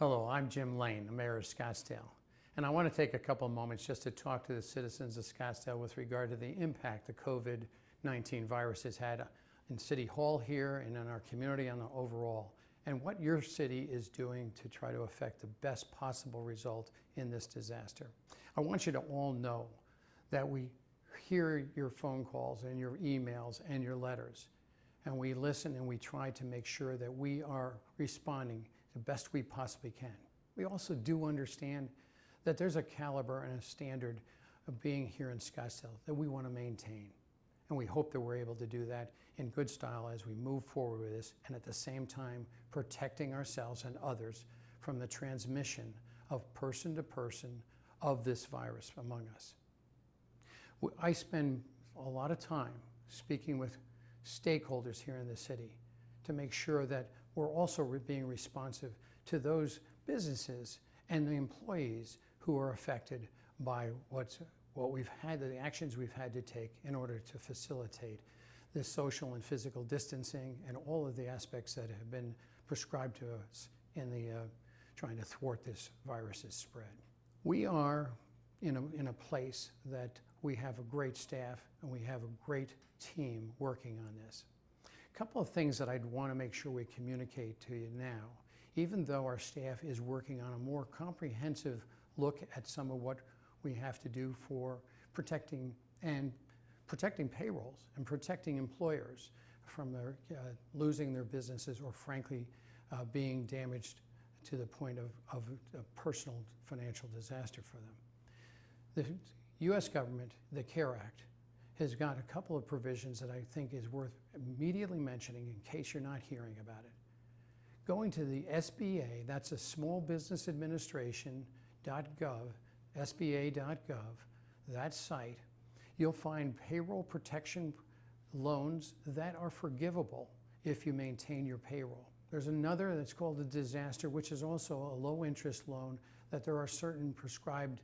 Hello, I'm Jim Lane, the Mayor of Scottsdale, and I want to take a couple of moments just to talk to the citizens of Scottsdale with regard to the impact the COVID-19 virus has had in City Hall here and in our community on the overall, and what your city is doing to try to affect the best possible result in this disaster. I want you to all know that we hear your phone calls and your emails and your letters, and we listen and we try to make sure that we are responding the best we possibly can. We also do understand that there's a caliber and a standard of being here in Scottsdale that we want to maintain. And we hope that we're able to do that in good style as we move forward with this, and at the same time protecting ourselves and others from the transmission of person to person of this virus among us. I spend a lot of time speaking with stakeholders here in the city to make sure that we're also being responsive to those businesses and the employees who are affected by the actions we've had to take in order to facilitate the social and physical distancing and all of the aspects that have been prescribed to us in the trying to thwart this virus's spread. We are in a place that we have a great staff and we have a great team working on this. A couple of things that I'd want to make sure we communicate to you now, even though our staff is working on a more comprehensive look at some of what we have to do for protecting payrolls and protecting employers from losing their businesses or frankly being damaged to the point of a personal financial disaster for them. The U.S. government, the CARE Act, has got a couple of provisions that I think is worth immediately mentioning in case you're not hearing about it. Going to the SBA, that's a Small Business Administration.gov, SBA.gov, that site, you'll find payroll protection loans that are forgivable if you maintain your payroll. There's another that's called a disaster, which is also a low interest loan that there are certain prescribed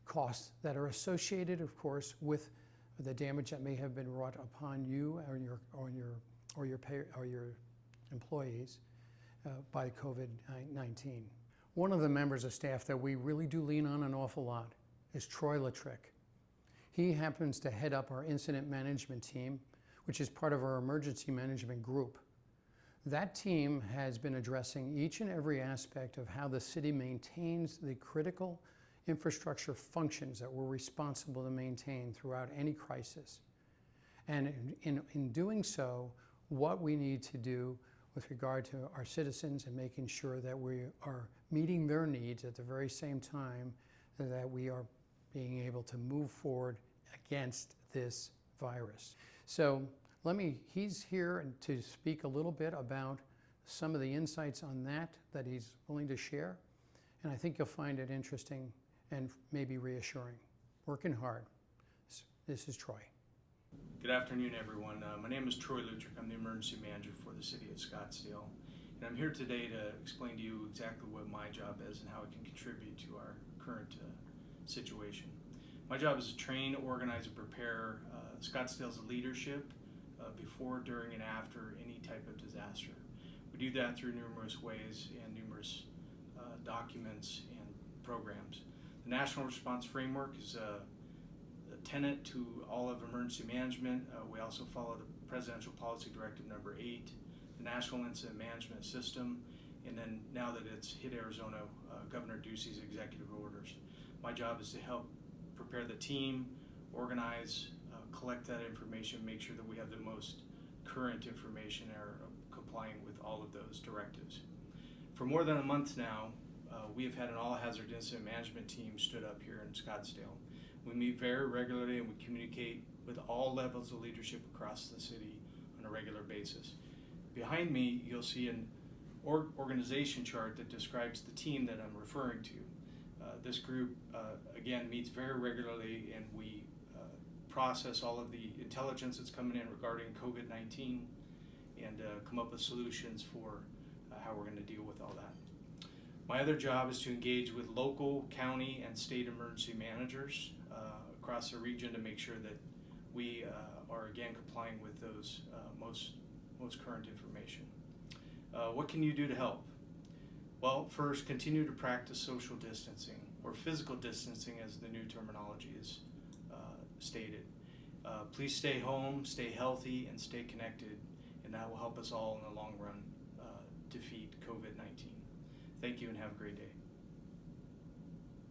costs that are associated, of course, with the damage that may have been wrought upon you or your employees by COVID-19. One of the members of staff that we really do lean on an awful lot is Troy Lutrick. He happens to head up our incident management team, which is part of our emergency management group. That team has been addressing each and every aspect of how the city maintains the critical infrastructure functions that we're responsible to maintain throughout any crisis. And in doing so, what we need to do with regard to our citizens and making sure that we are meeting their needs at the very same time that we are being able to move forward against this virus. So he's here to speak a little bit about some of the insights on that he's willing to share. And I think you'll find it interesting and maybe reassuring. Working hard. This is Troy. Good afternoon, everyone. My name is Troy Lutrick. I'm the Emergency Manager for the City of Scottsdale. And I'm here today to explain to you exactly what my job is and how it can contribute to our current situation. My job is to train, organize, and prepare Scottsdale's leadership before, during, and after any type of disaster. We do that through numerous ways and numerous documents and programs. The National Response Framework is a tenet to all of emergency management. We also follow the Presidential Policy Directive number 8, the National Incident Management System, and then now that it's hit Arizona, Governor Ducey's executive orders. My job is to help prepare the team, organize, collect that information, make sure that we have the most current information and are complying with all of those directives. For more than a month now, we have had an all-hazard incident management team stood up here in Scottsdale. We meet very regularly and we communicate with all levels of leadership across the city on a regular basis. Behind me, you'll see an organization chart that describes the team that I'm referring to. This group, again, meets very regularly, and we process all of the intelligence that's coming in regarding COVID-19 and come up with solutions for how we're going to deal with all that. My other job is to engage with local, county, and state emergency managers across the region to make sure that we are again complying with those most current information. What can you do to help? Well, first, continue to practice social distancing, or physical distancing as the new terminology is stated. Please stay home, stay healthy, and stay connected, and that will help us all in the long run defeat COVID-19. Thank you and have a great day.